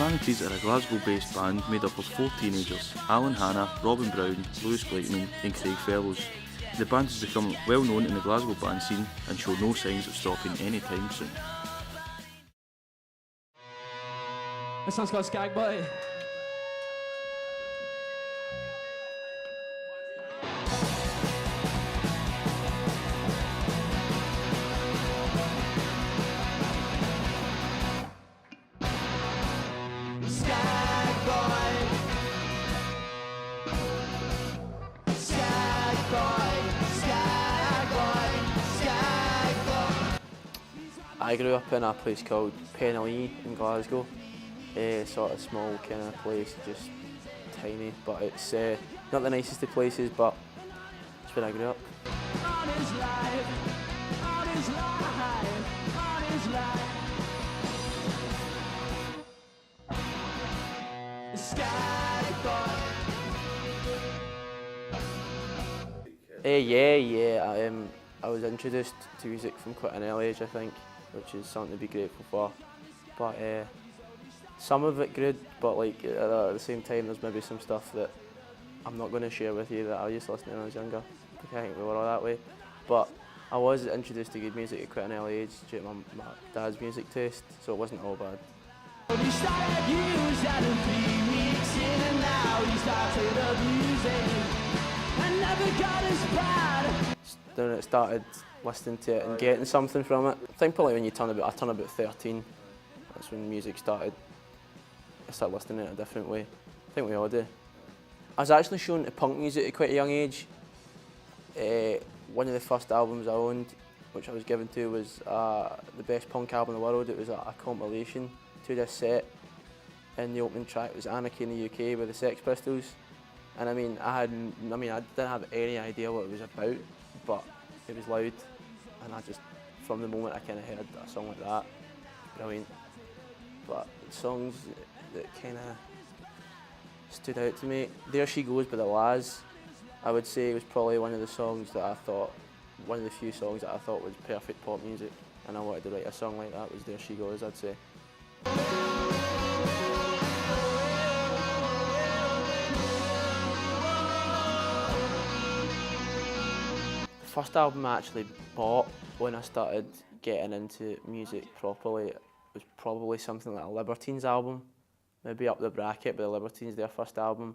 Vanities are a Glasgow-based band made up of 4 teenagers: Alan Hanna, Robin Brown, Lewis Blakeman and Craig Fellows. The band has become well known in the Glasgow band scene and show no signs of stopping anytime soon. This song's called Skag Boy. I grew up in a place called Penlee in Glasgow, sort of small kind of place, just tiny, but it's not the nicest of places, but it's where I grew up. I was introduced to music from quite an early age, I think, which is something to be grateful for. But some of it good, but like at the same time, there's maybe some stuff that I'm not going to share with you that I used to listen to when I was younger. I think we were all that way. But I was introduced to good music at quite an early age due to my dad's music taste, so it wasn't all bad. Then it started listening to it and getting something from it. I think probably when I turned about 13, that's when music started. I started listening to it a different way. I think we all do. I was actually shown to punk music at quite a young age. One of the first albums I owned, which I was given to, was the best punk album in the world. It was a compilation, 2-disc set, and the opening track was Anarchy in the UK by the Sex Pistols. And I didn't have any idea what it was about, but it was loud, and from the moment I kind of heard a song like that, brilliant. But songs that kind of stood out to me, There She Goes by the Lads, I would say was probably one of the few songs that I thought was perfect pop music, and I wanted to write a song like that. Was There She Goes, I'd say. The first album I actually bought when I started getting into music properly was probably something like a Libertines album, maybe up the bracket, but the Libertines, their first album.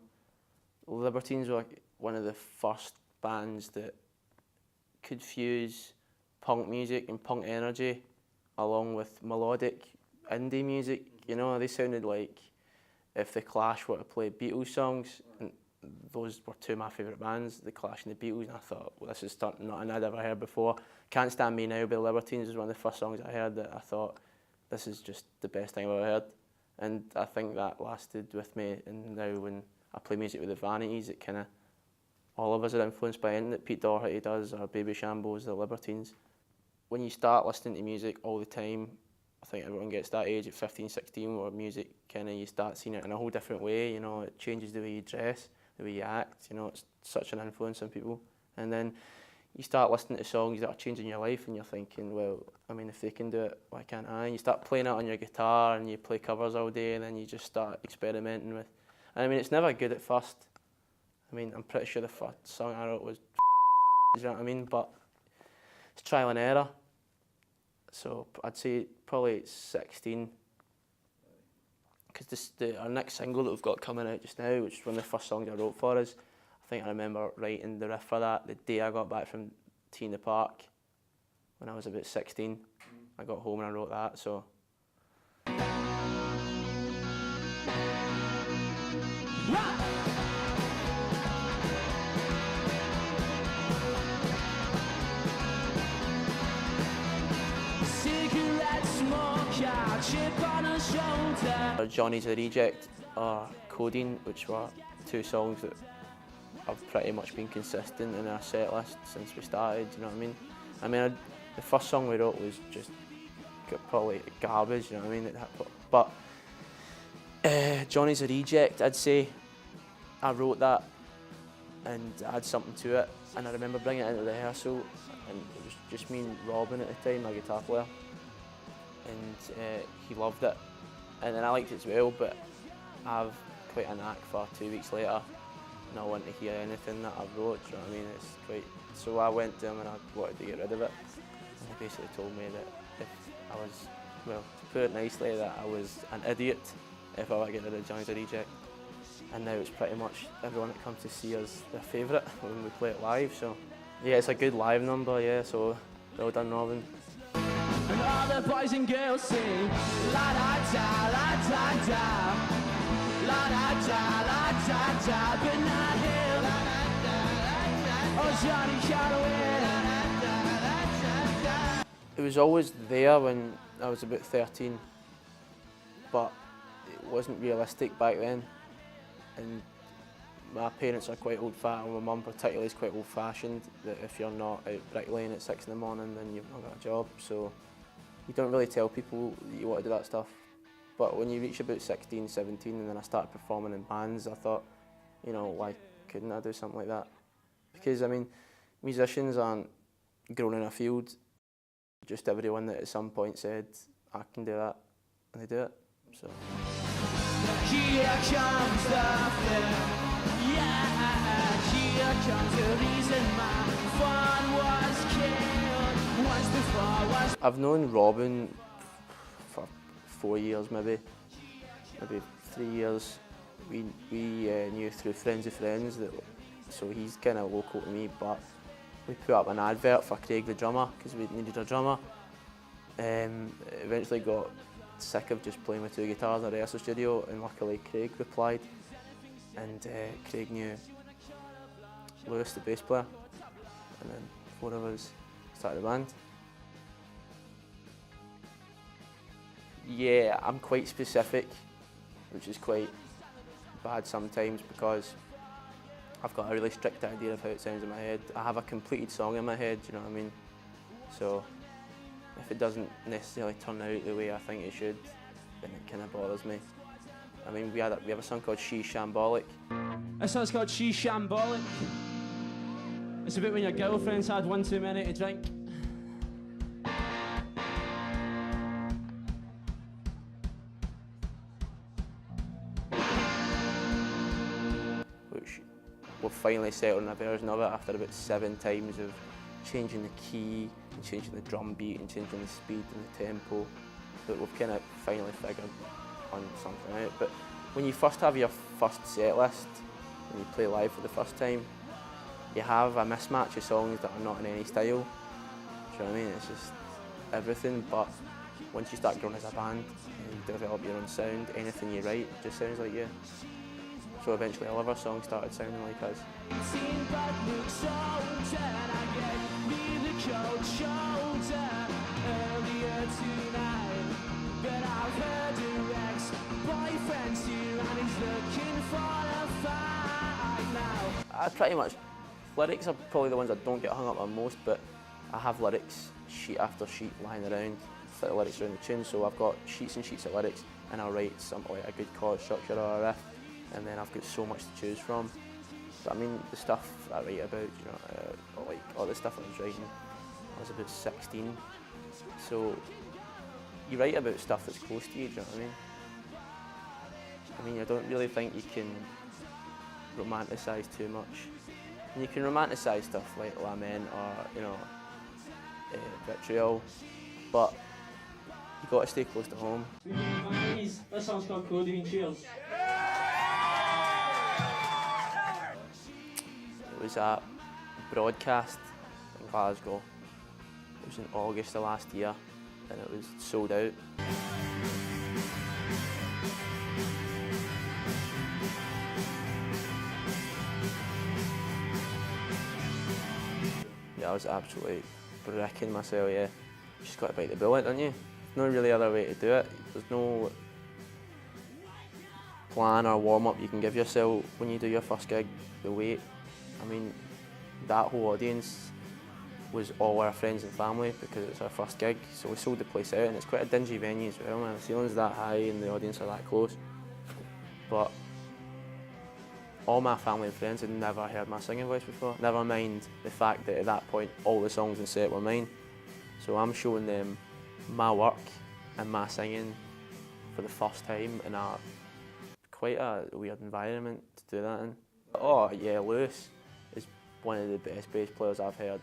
The Libertines were one of the first bands that could fuse punk music and punk energy along with melodic indie music. You know, they sounded like if the Clash were to play Beatles songs, and those were two of my favourite bands, the Clash and the Beatles, and I thought, well, this is nothing I'd ever heard before. Can't Stand Me Now by the Libertines was one of the first songs I heard that I thought, this is just the best thing I've ever heard. And I think that lasted with me, and now when I play music with the Vanities, it kind of, all of us are influenced by anything that Pete Doherty does, or Baby Shambles, the Libertines. When you start listening to music all the time, I think everyone gets that age at 15, 16, where music kind of, you start seeing it in a whole different way, you know, it changes the way you dress, the way you act, you know, it's such an influence on people. And then you start listening to songs that are changing your life, and you're thinking, well, I mean, if they can do it, why can't I? And you start playing it on your guitar, and you play covers all day, and then you just start experimenting with, and I mean, it's never good at first. I mean, I'm pretty sure the first song I wrote was you know what I mean, but it's trial and error. So I'd say probably 16, because our next single that we've got coming out just now, which is one of the first songs I wrote for us, I think I remember writing the riff for that the day I got back from Tea in the Park when I was about 16. I got home and I wrote that, so. Johnny's a Reject or Codeine, which were two songs that have pretty much been consistent in our set list since we started, you know what I mean? I mean, the first song we wrote was just probably garbage, you know what I mean? But Johnny's a Reject, I'd say, I wrote that and add something to it, and I remember bringing it into the rehearsal, and it was just me and Robin at the time, my guitar player, and he loved it. and then I liked it as well, but I've quite a knack for 2 weeks later not wanting to hear anything that I've wrote, do you know what I mean? It's quite, so I went to him and I wanted to get rid of it, and he basically told me that if I was, well, to put it nicely, that I was an idiot if I were to get rid of Johnny's a Reject. And now it's pretty much everyone that comes to see us their favourite when we play it live, so yeah, it's a good live number, yeah, so well done, Robin. And all the boys and girls sing la da da, la da da, la da da, la da da, but not him. Oh, Johnny Calloway. It was always there when I was about 13, but it wasn't realistic back then. And my parents are quite old-fashioned, my mum particularly is quite old-fashioned, that if you're not out bricklaying at 6 in the morning, then you've not got a job. So you don't really tell people that you want to do that stuff. But when you reach about 16, 17, and then I started performing in bands, I thought, you know, why couldn't I do something like that? Because, I mean, musicians aren't grown in a field. Just everyone that at some point said, I can do that, and they do it. So. Here comes the film, yeah, here comes the reason my fun was killed once before. I've known Robin for 4 years maybe 3 years. We knew through friends of friends, so he's kind of local to me, but we put up an advert for Craig the drummer because we needed a drummer. Eventually got sick of just playing with 2 guitars in a rehearsal studio, and luckily Craig replied, and Craig knew Lewis, the bass player, and then 4 of us started the band. Yeah, I'm quite specific, which is quite bad sometimes because I've got a really strict idea of how it sounds in my head. I have a completed song in my head, you know what I mean? So if it doesn't necessarily turn out the way I think it should, then it kind of bothers me. I mean, we have a song called She's Shambolic. This song's called She's Shambolic. It's a bit when your girlfriend's had 1 too many to drink. Which we've finally settled on a version of it after about 7 times of changing the key, and changing the drum beat, and changing the speed and the tempo. But we've kind of finally figured on something out. But when you first have your first set list, when you play live for the first time, you have a mismatch of songs that are not in any style. Do you know what I mean? It's just everything. But once you start growing as a band and you develop your own sound, anything you write just sounds like you. So eventually all of our songs started sounding like us. I pretty much, lyrics are probably the ones I don't get hung up on most, but I have lyrics sheet after sheet lying around, fit the lyrics around the tune, so I've got sheets and sheets of lyrics, and I'll write something like a good chord structure or a riff, and then I've got so much to choose from. But I mean, the stuff I write about, you know, like all the stuff I was writing, I was about 16, so you write about stuff that's close to you, do you know what I mean? I don't really think you can romanticise too much. And you can romanticise stuff like Lament or, you know, Vitriol, but you got to stay close to home. Vanities. This song's called DVcrew. It was at Broadcast in Glasgow. It was in August of last year, and it was sold out. I was absolutely bricking myself, yeah. You just got to bite the bullet, don't you? There's no really other way to do it. There's no plan or warm-up you can give yourself when you do your first gig. The wait, I mean, that whole audience was all our friends and family because it's our first gig, so we sold the place out, and it's quite a dingy venue as well, man. The ceiling's that high and the audience are that close. But all my family and friends had never heard my singing voice before, never mind the fact that at that point all the songs in set were mine. So I'm showing them my work and my singing for the first time in quite a weird environment to do that in. Oh yeah, Lewis is one of the best bass players I've heard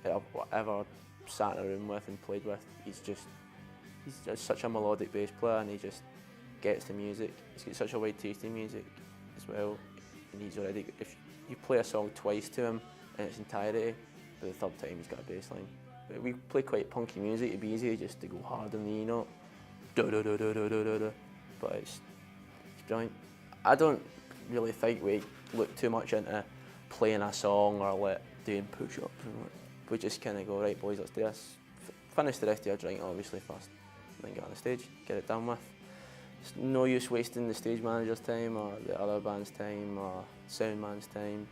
that I've ever sat in a room with and played with. He's just such a melodic bass player, and he just gets the music. He's got such a wide taste in music as well, and he's already, if you play a song twice to him in its entirety, by the third time he's got a bass line. But we play quite punky music, it'd be easy just to go hard on the E note, but it's brilliant. I don't really think we look too much into playing a song or doing push-ups. We just kind of go, right boys, let's do this. Finish the rest of your drink obviously first, and then get on the stage, get it done with. It's no use wasting the stage manager's time or the other band's time or sound man's time.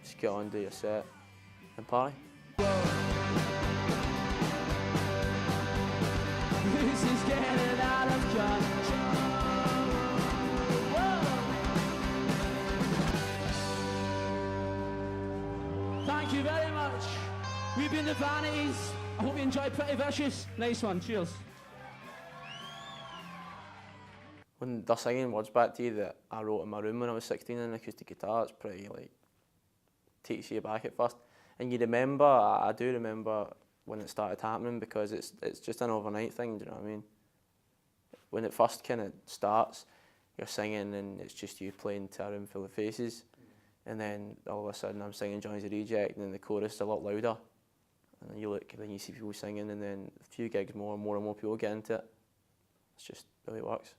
Just get on, do your set and party. This is getting out of control. Thank you very much. We've been the Vanities. I hope you enjoyed Pretty Vicious. Nice one, cheers. When they're singing words back to you that I wrote in my room when I was 16 on an acoustic guitar, it's pretty takes you back at first. And you remember, I do remember when it started happening, because it's just an overnight thing, do you know what I mean? When it first kind of starts, you're singing and it's just you playing to a room full of faces, and then all of a sudden I'm singing Johnny's a Reject, and then the chorus is a lot louder, and then you look and then you see people singing, and then a few gigs more and more people get into it. It's just really works.